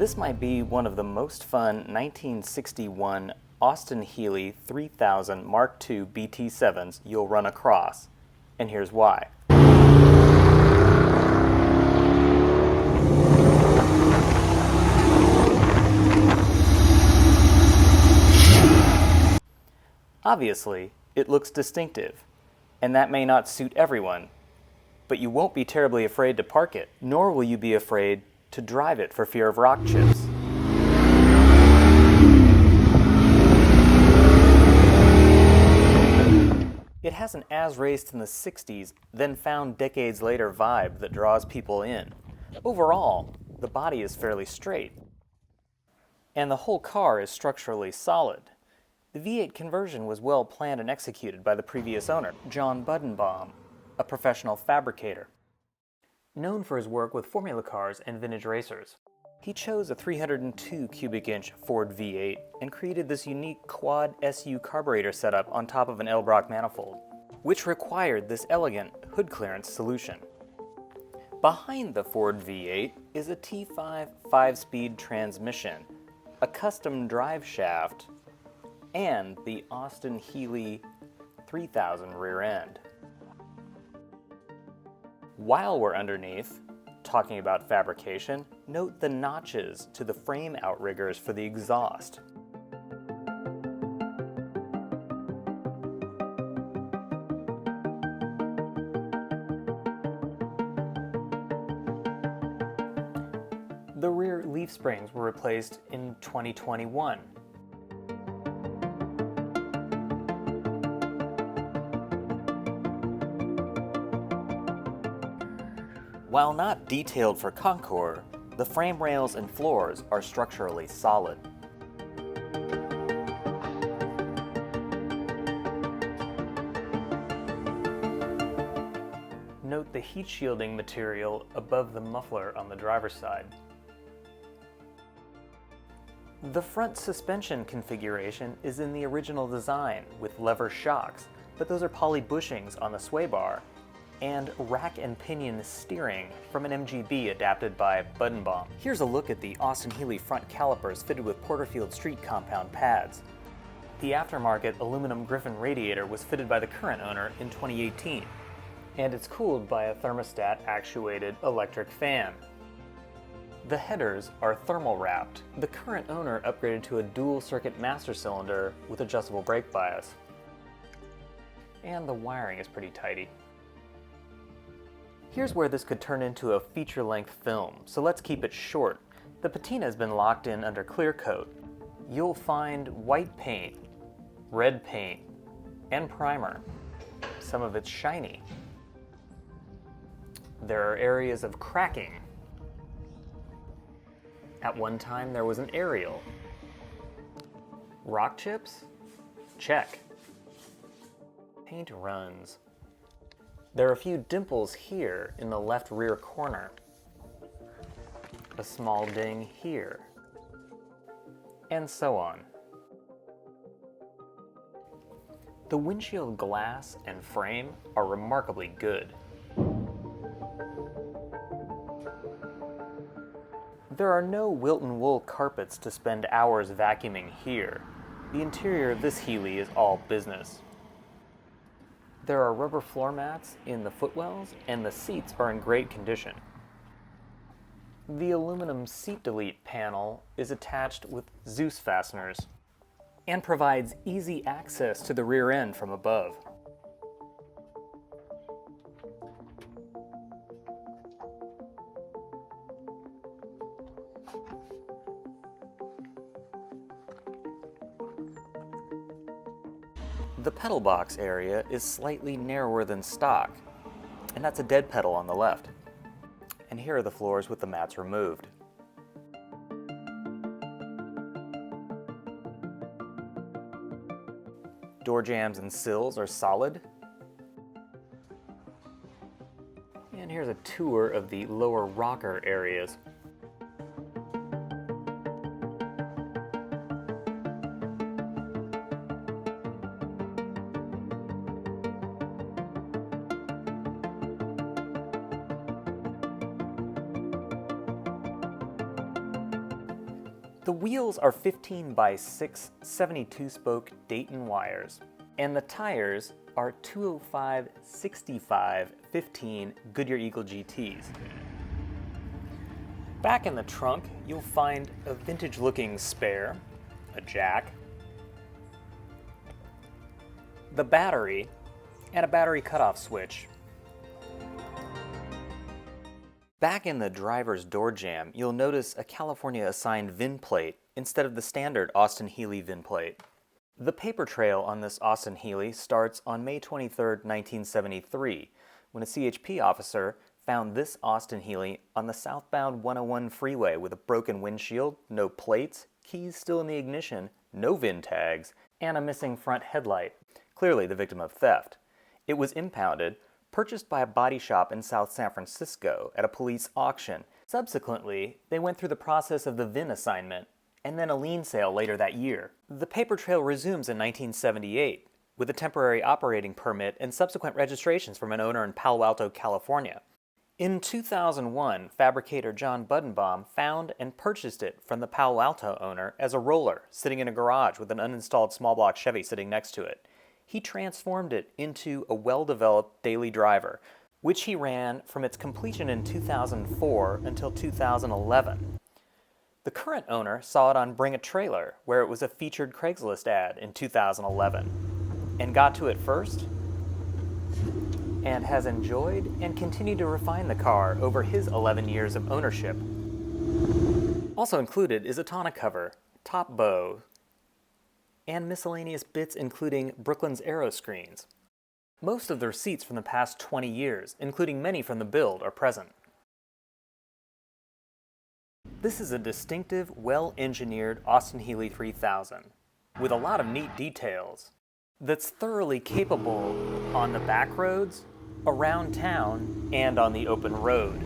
This might be one of the most fun 1961 Austin Healey 3000 Mark II BT7s you'll run across, and here's why. Obviously, it looks distinctive, and that may not suit everyone, but you won't be terribly afraid to park it, nor will you be afraid to drive it for fear of rock chips. It has an as-raced in the 60s, then found decades later vibe that draws people in. Overall, the body is fairly straight, and the whole car is structurally solid. The V8 conversion was well planned and executed by the previous owner, John Buddenbaum, a professional fabricator, known for his work with formula cars and vintage racers. He chose a 302 cubic inch Ford V8 and created this unique quad SU carburetor setup on top of an L-Brock manifold, which required this elegant hood clearance solution. Behind the Ford V8 is a T5 5-speed transmission, a custom drive shaft, and the Austin Healey 3000 rear end. While we're underneath, talking about fabrication, note the notches to the frame outriggers for the exhaust. The rear leaf springs were replaced in 2021. While not detailed for Concours, the frame rails and floors are structurally solid. Note the heat shielding material above the muffler on the driver's side. The front suspension configuration is in the original design with lever shocks, but those are poly bushings on the sway bar, and rack and pinion steering from an MGB adapted by Buddenbaum. Here's a look at the Austin Healey front calipers fitted with Porterfield Street compound pads. The aftermarket aluminum Griffin radiator was fitted by the current owner in 2018, and it's cooled by a thermostat-actuated electric fan. The headers are thermal wrapped. The current owner upgraded to a dual-circuit master cylinder with adjustable brake bias. And the wiring is pretty tidy. Here's where this could turn into a feature-length film, so let's keep it short. The patina has been locked in under clear coat. You'll find white paint, red paint, and primer. Some of it's shiny. There are areas of cracking. At one time there was an aerial. Rock chips? Check. Paint runs. There are a few dimples here in the left rear corner. A small ding here. And so on. The windshield glass and frame are remarkably good. There are no Wilton wool carpets to spend hours vacuuming here. The interior of this Healey is all business. There are rubber floor mats in the footwells, and the seats are in great condition. The aluminum seat delete panel is attached with Zeus fasteners and provides easy access to the rear end from above. The pedal box area is slightly narrower than stock, and that's a dead pedal on the left. And here are the floors with the mats removed. Door jambs and sills are solid. And here's a tour of the lower rocker areas. The wheels are 15 by 6 72-spoke Dayton wires, and the tires are 205/65/15 Goodyear Eagle GTs. Back in the trunk, you'll find a vintage-looking spare, a jack, the battery, and a battery cutoff switch. Back in the driver's door jamb, you'll notice a California-assigned VIN plate instead of the standard Austin Healey VIN plate. The paper trail on this Austin Healey starts on May 23, 1973, when a CHP officer found this Austin Healey on the southbound 101 freeway with a broken windshield, no plates, keys still in the ignition, no VIN tags, and a missing front headlight, clearly the victim of theft. It was impounded, purchased by a body shop in South San Francisco at a police auction. Subsequently, they went through the process of the VIN assignment and then a lien sale later that year. The paper trail resumes in 1978 with a temporary operating permit and subsequent registrations from an owner in Palo Alto, California. In 2001, fabricator John Budenbaum found and purchased it from the Palo Alto owner as a roller sitting in a garage with an uninstalled small block Chevy sitting next to it. He transformed it into a well-developed daily driver, which he ran from its completion in 2004 until 2011. The current owner saw it on Bring a Trailer, where it was a featured Craigslist ad in 2011, and got to it first, and has enjoyed and continued to refine the car over his 11 years of ownership. Also included is a tonneau cover, top bow, and miscellaneous bits including Brooklyn's aero screens. Most of the receipts from the past 20 years, including many from the build, are present. This is a distinctive, well-engineered Austin Healey 3000 with a lot of neat details that's thoroughly capable on the back roads, around town, and on the open road.